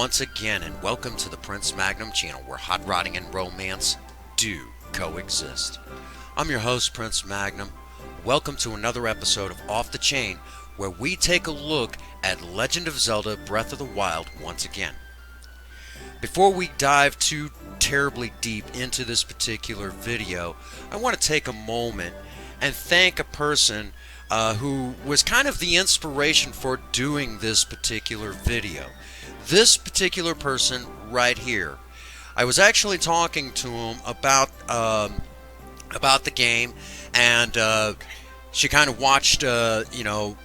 once again, and welcome to the Prince Magnum channel, where hot rodding and romance do coexist. I'm your host, Prince Magnum. Welcome to another episode of Off the Chain, where we take a look at Legend of Zelda Breath of the Wild once again. Before we dive too terribly deep into this particular video, I want to take a moment and thank a person who was kind of the inspiration for doing this particular video. This particular person right here. I was actually talking to him about the game, and she kind of watched the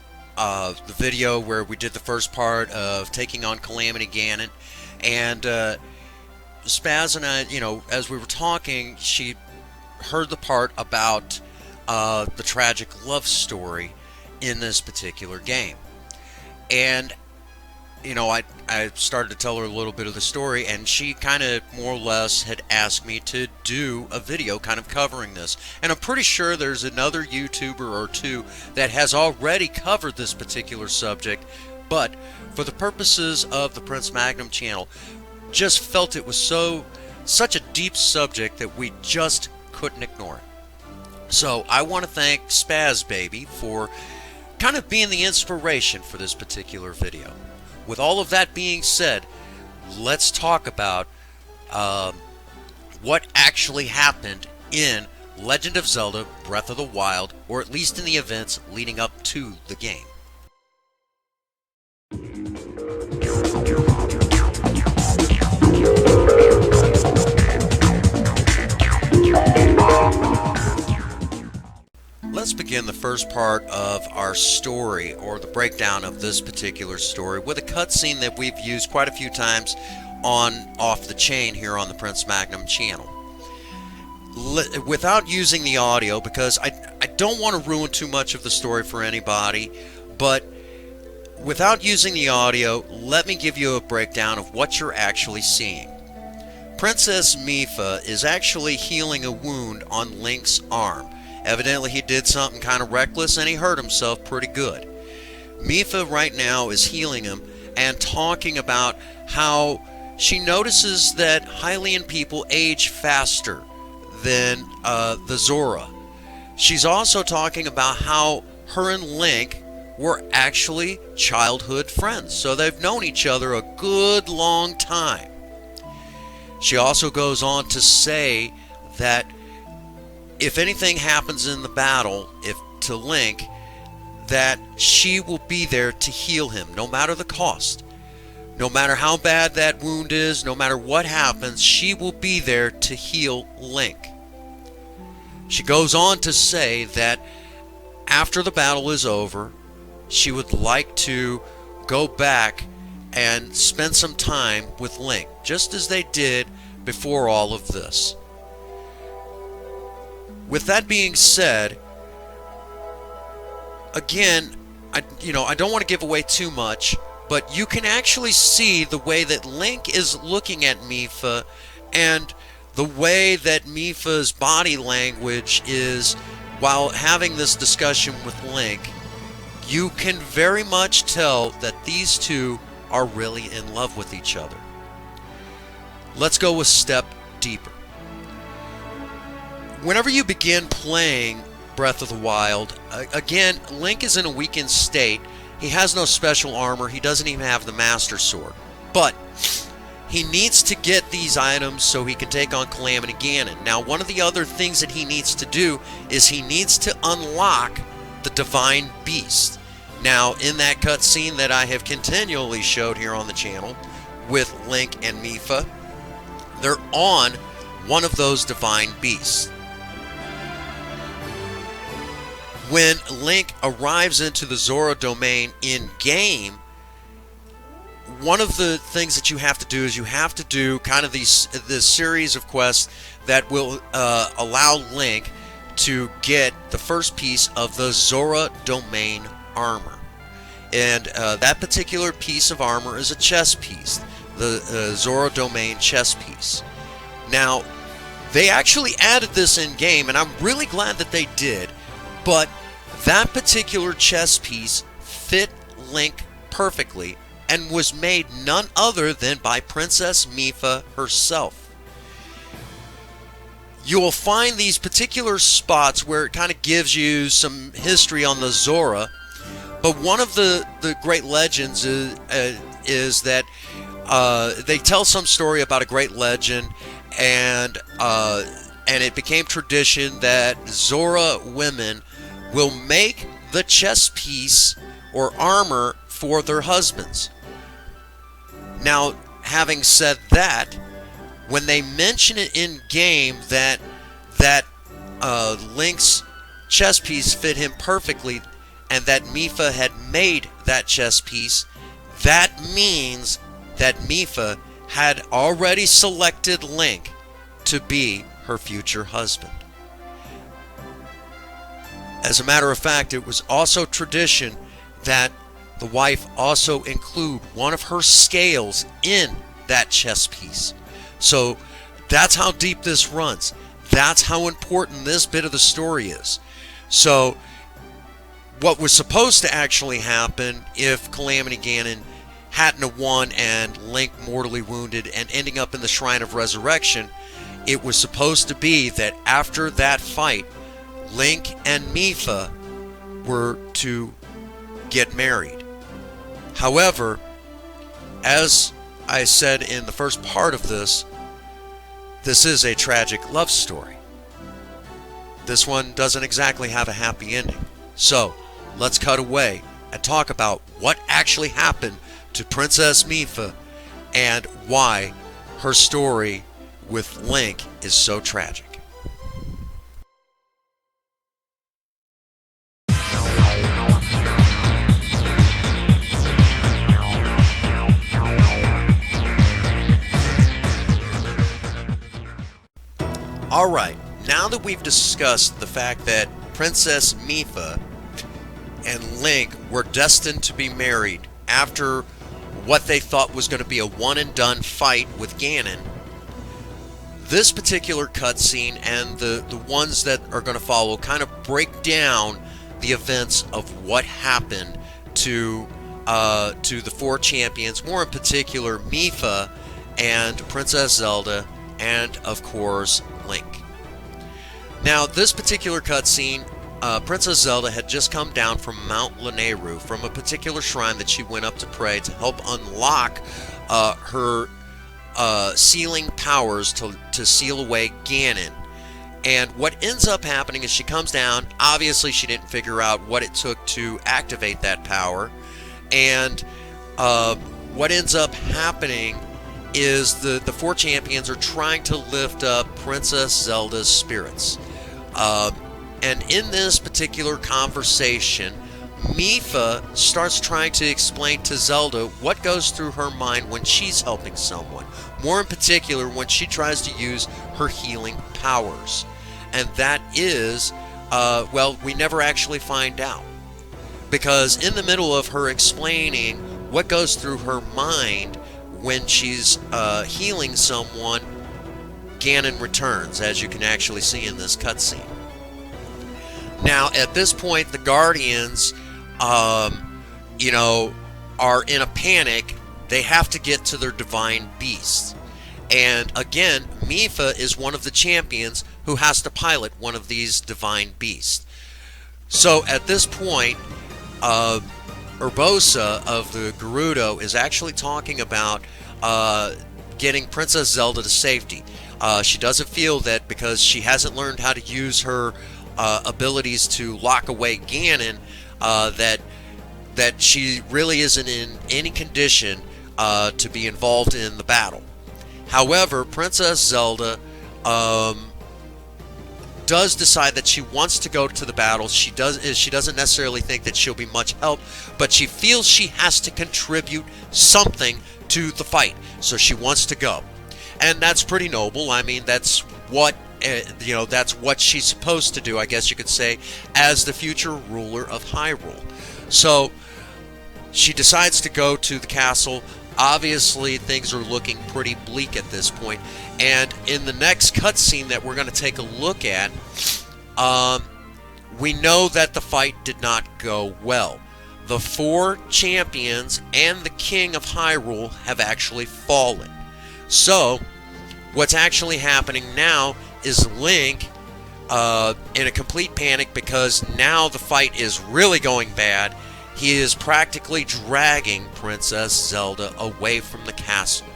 video where we did the first part of taking on Calamity Ganon, and Spaz and I, as we were talking, she heard the part about the tragic love story in this particular game. And I started to tell her a little bit of the story, and she kind of more or less had asked me to do a video kind of covering this. And I'm pretty sure there's another YouTuber or two that has already covered this particular subject, but for the purposes of the Prince Magnum channel, just felt it was such a deep subject that we just couldn't ignore it. So I want to thank Spaz Baby for kind of being the inspiration for this particular video. With all of that being said, let's talk about what actually happened in Legend of Zelda Breath of the Wild, or at least in the events leading up to the game. Let's begin the first part of our story, or the breakdown of this particular story, with a cutscene that we've used quite a few times on Off the Chain here on the Prince Magnum channel. Without using the audio, because I don't want to ruin too much of the story for anybody, but without using the audio, let me give you a breakdown of what you're actually seeing. Princess Mipha is actually healing a wound on Link's arm. Evidently he did something kind of reckless and he hurt himself pretty good. Mipha right now is healing him and talking about how she notices that Hylian people age faster than the Zora. She's also talking about how her and Link were actually childhood friends, so they've known each other a good long time. She also goes on to say that if anything happens in the battle, to Link, that she will be there to heal him, no matter the cost. No matter how bad that wound is, no matter what happens, she will be there to heal Link. She goes on to say that after the battle is over, she would like to go back and spend some time with Link, just as they did before all of this. With that being said, again, I don't want to give away too much, but you can actually see the way that Link is looking at Mipha, and the way that Mipha's body language is while having this discussion with Link. You can very much tell that these two are really in love with each other. Let's go a step deeper. Whenever you begin playing Breath of the Wild, again, Link is in a weakened state. He has no special armor. He doesn't even have the Master Sword. But he needs to get these items so he can take on Calamity Ganon. Now, one of the other things that he needs to do is he needs to unlock the Divine Beast. Now, in that cutscene that I have continually showed here on the channel with Link and Mipha, they're on one of those Divine Beasts. When Link arrives into the Zora domain in-game, one of the things that you have to do is you have to do kind of this series of quests that will allow Link to get the first piece of the Zora domain armor. And that particular piece of armor is a chest piece, the Zora domain chest piece. Now, they actually added this in-game, and I'm really glad that they did, but that particular chess piece fit Link perfectly and was made none other than by Princess Mipha herself. You will find these particular spots where it kind of gives you some history on the Zora, but one of the great legends is that they tell some story about a great legend, and it became tradition that Zora women will make the chest piece or armor for their husbands. Now, having said that, when they mention it in game that Link's chest piece fit him perfectly, and that Mipha had made that chest piece, that means that Mipha had already selected Link to be her future husband. As a matter of fact, it was also tradition that the wife also include one of her scales in that chest piece. So that's how deep this runs. That's how important this bit of the story is. So what was supposed to actually happen if Calamity Ganon hadn't have won and Link mortally wounded and ending up in the Shrine of Resurrection, it was supposed to be that after that fight, Link and Mipha were to get married. However, as I said in the first part of this is a tragic love story. This one doesn't exactly have a happy ending. So, let's cut away and talk about what actually happened to Princess Mipha and why her story with Link is so tragic. Alright, now that we've discussed the fact that Princess Mipha and Link were destined to be married after what they thought was going to be a one-and-done fight with Ganon, this particular cutscene and the ones that are going to follow kind of break down the events of what happened to the four champions, more in particular Mipha and Princess Zelda, and of course Link. Now, this particular cutscene, Princess Zelda had just come down from Mount Lanayru, from a particular shrine that she went up to pray to help unlock her sealing powers to seal away Ganon. And what ends up happening is she comes down. Obviously, she didn't figure out what it took to activate that power. And what ends up happening is the four champions are trying to lift up Princess Zelda's spirits. And in this particular conversation, Mipha starts trying to explain to Zelda what goes through her mind when she's helping someone. More in particular, when she tries to use her healing powers. And that is, well, we never actually find out. Because in the middle of her explaining what goes through her mind when she's healing someone, Ganon returns, as you can actually see in this cutscene. Now, at this point, the Guardians, are in a panic. They have to get to their divine beasts. And again, Mipha is one of the champions who has to pilot one of these divine beasts. So at this point, Urbosa of the Gerudo is actually talking about getting Princess Zelda to safety. She doesn't feel that because she hasn't learned how to use her abilities to lock away Ganon, that she really isn't in any condition to be involved in the battle. However, Princess Zelda does decide that she wants to go to the battle. She doesn't necessarily think that she'll be much help, but she feels she has to contribute something to the fight, so she wants to go. And that's pretty noble. I mean, that's what that's what she's supposed to do, I guess you could say, as the future ruler of Hyrule. So she decides to go to the castle. Obviously, things are looking pretty bleak at this point. And in the next cutscene that we're going to take a look at, we know that the fight did not go well. the 4 champions and the king of Hyrule have actually fallen. So, what's actually happening now is Link in a complete panic, because now the fight is really going bad. He is practically dragging Princess Zelda away from the castle.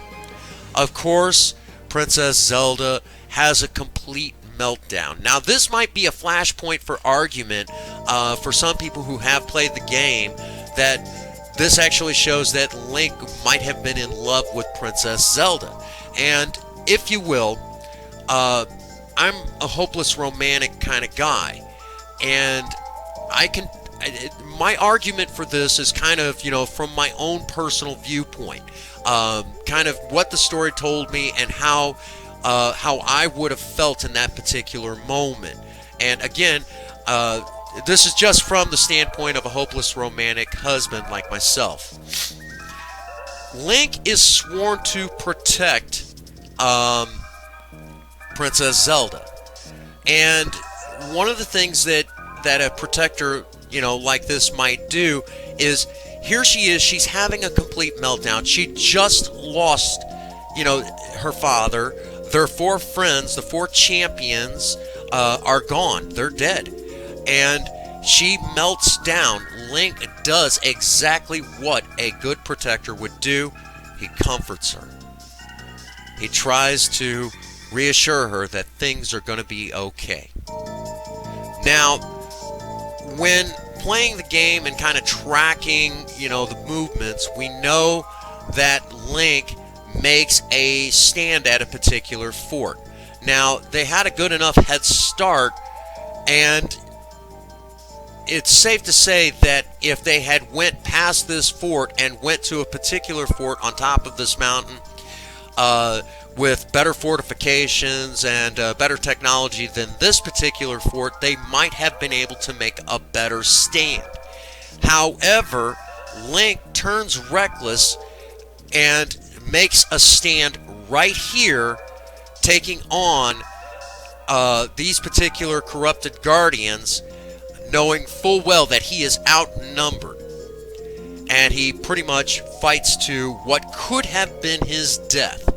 Of course, Princess Zelda has a complete meltdown. Now, this might be a flashpoint for argument for some people who have played the game, that this actually shows that Link might have been in love with Princess Zelda. And if you will, I'm a hopeless romantic kind of guy, and my argument for this is kind of, from my own personal viewpoint, kind of what the story told me and how I would have felt in that particular moment. And again, this is just from the standpoint of a hopeless romantic husband like myself. Link is sworn to protect Princess Zelda, and one of the things that a protector, like this might do is, here she is, she's having a complete meltdown. She just lost, her father. Their 4 friends, the 4 champions, are gone. They're dead. And she melts down. Link does exactly what a good protector would do. He comforts her. He tries to reassure her that things are going to be okay. Now, when playing the game and kind of tracking, the movements, we know that Link makes a stand at a particular fort. Now, they had a good enough head start, and it's safe to say that if they had went past this fort and went to a particular fort on top of this mountain, with better fortifications and better technology than this particular fort, they might have been able to make a better stand. However, Link turns reckless and makes a stand right here, taking on these particular corrupted guardians, knowing full well that he is outnumbered. And he pretty much fights to what could have been his death.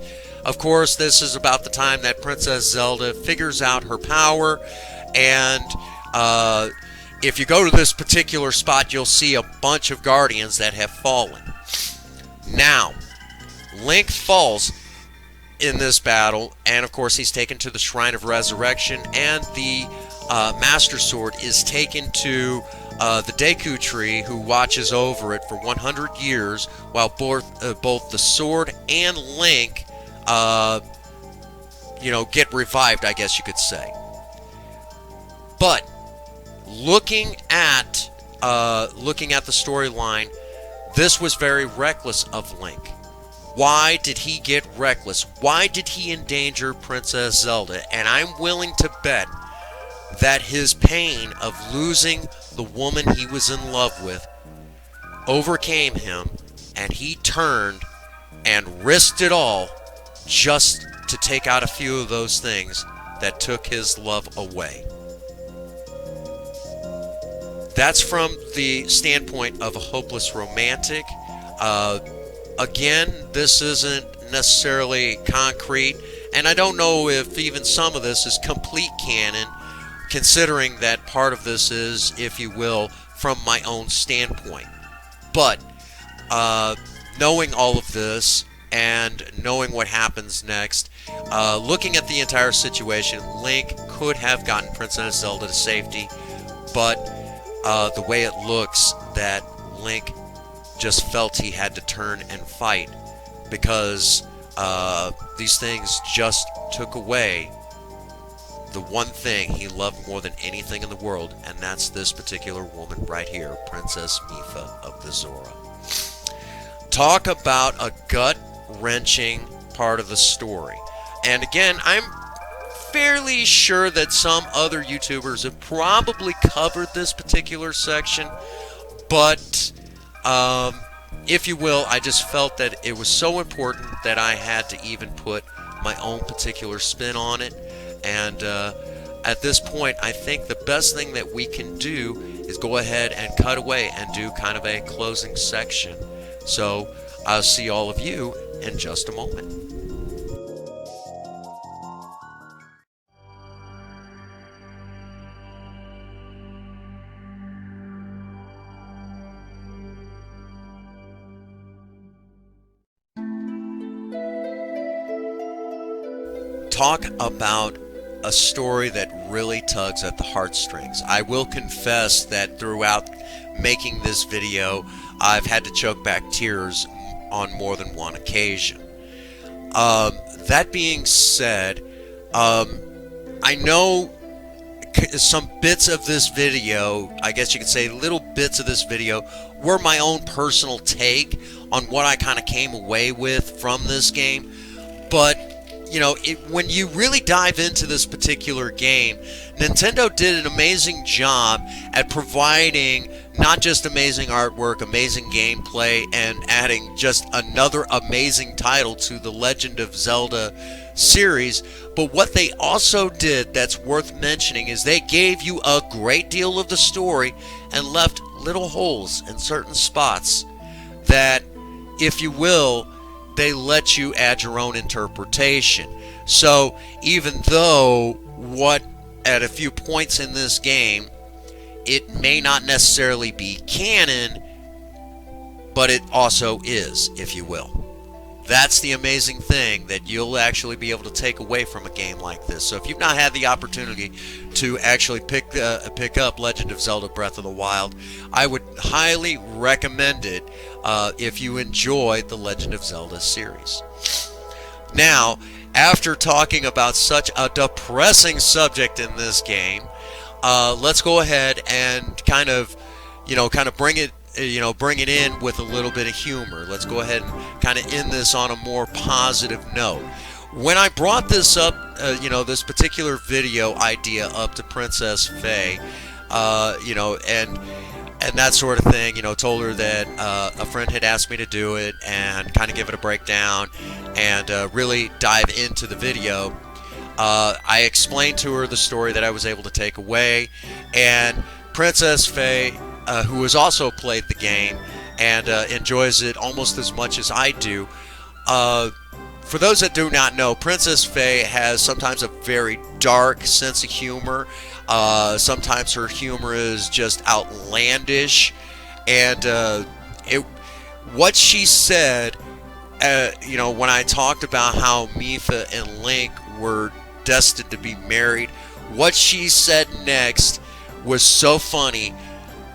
Of course, this is about the time that Princess Zelda figures out her power, and if you go to this particular spot, you'll see a bunch of guardians that have fallen. Now, Link falls in this battle, and of course he's taken to the Shrine of Resurrection, and the Master Sword is taken to the Deku Tree, who watches over it for 100 years, while both the sword and Link get revived, I guess you could say. But looking at the storyline, this was very reckless of Link. Why did he get reckless? Why did he endanger Princess Zelda? And I'm willing to bet that his pain of losing the woman he was in love with overcame him, and he turned and risked it all just to take out a few of those things that took his love away. That's from the standpoint of a hopeless romantic. Again, this isn't necessarily concrete, and I don't know if even some of this is complete canon, considering that part of this is, if you will, from my own standpoint. But knowing all of this and knowing what happens next, looking at the entire situation, Link could have gotten Princess Zelda to safety, but the way it looks, that Link just felt he had to turn and fight, because these things just took away the one thing he loved more than anything in the world, and that's this particular woman right here, Princess Mipha of the Zora. Talk about a gut-wrenching part of the story. And again, I'm fairly sure that some other YouTubers have probably covered this particular section, but if you will, I just felt that it was so important that I had to even put my own particular spin on it. And at this point, I think the best thing that we can do is go ahead and cut away and do kind of a closing section. So I'll see all of you in just a moment. Talk about a story that really tugs at the heartstrings. I will confess that throughout making this video, I've had to choke back tears on more than one occasion. That being said, I know some bits of this video, I guess you could say little bits of this video, were my own personal take on what I kind of came away with from this game. But you know, when you really dive into this particular game, Nintendo did an amazing job at providing not just amazing artwork, amazing gameplay, and adding just another amazing title to the Legend of Zelda series. But what they also did that's worth mentioning is they gave you a great deal of the story and left little holes in certain spots that, if you will, they let you add your own interpretation. So even though at a few points in this game, it may not necessarily be canon, but it also is, if you will. That's the amazing thing that you'll actually be able to take away from a game like this. So if you've not had the opportunity to actually pick up Legend of Zelda Breath of the Wild, I would highly recommend it if you enjoy the Legend of Zelda series. Now, after talking about such a depressing subject in this game, let's go ahead and kind of bring it in with a little bit of humor. Let's go ahead and kind of end this on a more positive note. When I brought this up, this particular video idea up to Princess Faye, and that sort of thing, told her that a friend had asked me to do it and kind of give it a breakdown and really dive into the video. I explained to her the story that I was able to take away, and Princess Faye, who has also played the game and enjoys it almost as much as I do. For those that do not know, Princess Faye has sometimes a very dark sense of humor. Sometimes her humor is just outlandish, and what she said, when I talked about how Mipha and Link were destined to be married, what she said next was so funny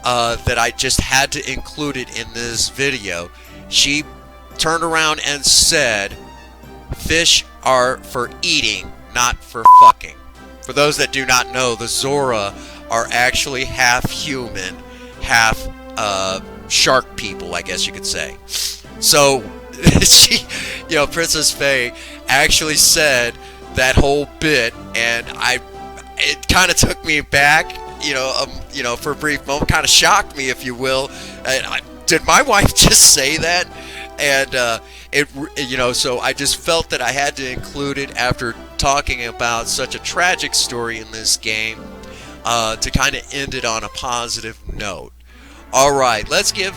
that I just had to include it in this video. She turned around and said, "Fish are for eating, not for fucking." For those that do not know, the Zora are actually half human, half shark people, I guess you could say. So, Princess Faye actually said that whole bit, and it kind of took me back, for a brief moment, kind of shocked me, if you will. Did my wife just say that? And so I just felt that I had to include it after talking about such a tragic story in this game, to kind of end it on a positive note. All right, let's give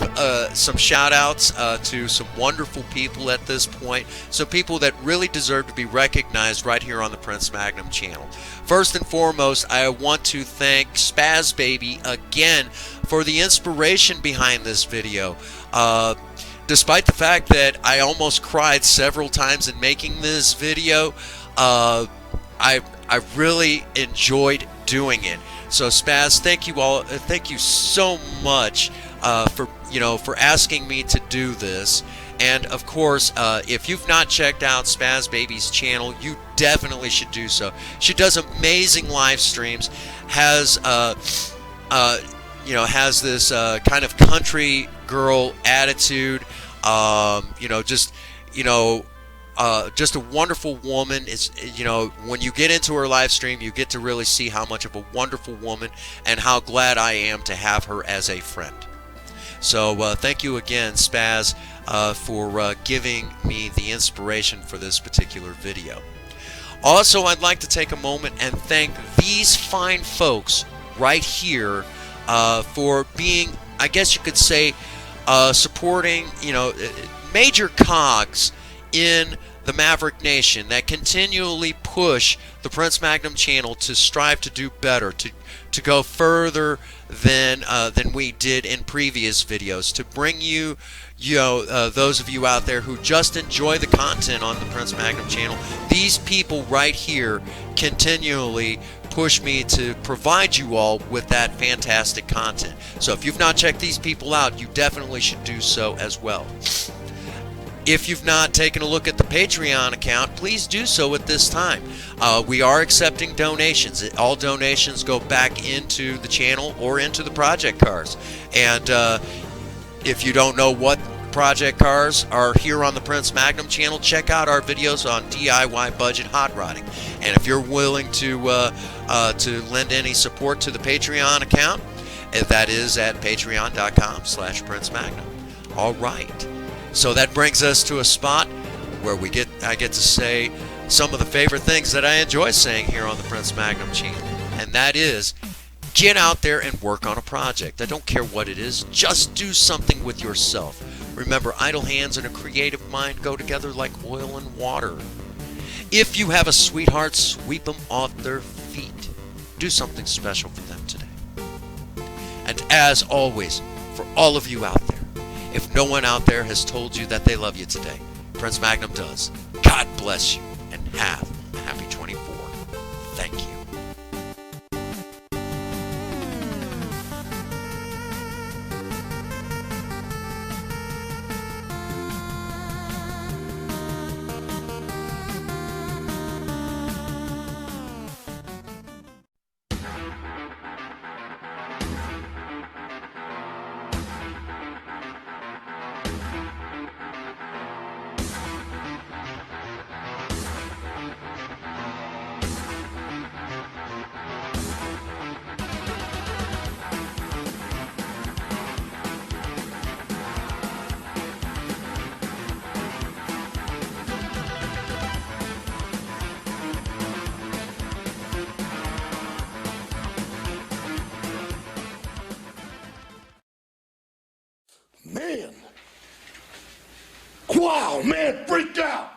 some shout outs to some wonderful people at this point, some people that really deserve to be recognized right here on the Prince Magnum channel. First and foremost, I want to thank Spaz Baby again for the inspiration behind this video. Despite the fact that I almost cried several times in making this video, I really enjoyed doing it. So Spaz, thank you so much for asking me to do this. And of course, if you've not checked out Spaz Baby's channel, you definitely should do so. She does amazing live streams, has this kind of country girl attitude, just a wonderful woman. Is when you get into her live stream, you get to really see how much of a wonderful woman and how glad I am to have her as a friend. So thank you again, Spaz, for giving me the inspiration for this particular video. Also, I'd like to take a moment and thank these fine folks right here for being, I guess you could say, supporting, major cogs in the Maverick Nation that continually push the Prince Magnum channel to strive to do better, to go further than we did in previous videos, to bring you, those of you out there who just enjoy the content on the Prince Magnum channel. These people right here continually push me to provide you all with that fantastic content. So if you've not checked these people out, you definitely should do so as well. If you've not taken a look at the Patreon account, please do so at this time. We are accepting donations. All donations go back into the channel or into the project cars. And if you don't know what project cars are here on the Prince Magnum channel, check out our videos on DIY budget hot rodding. And if you're willing to lend any support to the Patreon account, that is at patreon.com/Prince Magnum. All right. So that brings us to a spot where I get to say some of the favorite things that I enjoy saying here on the Prince Magnum channel. And that is, get out there and work on a project. I don't care what it is, just do something with yourself. Remember, idle hands and a creative mind go together like oil and water. If you have a sweetheart, sweep them off their feet. Do something special for them today. And as always, for all of you out there, if no one out there has told you that they love you today, Prince Magnum does. God bless you, and have a happy 24. Thank you. Man. Wow, man, freaked out.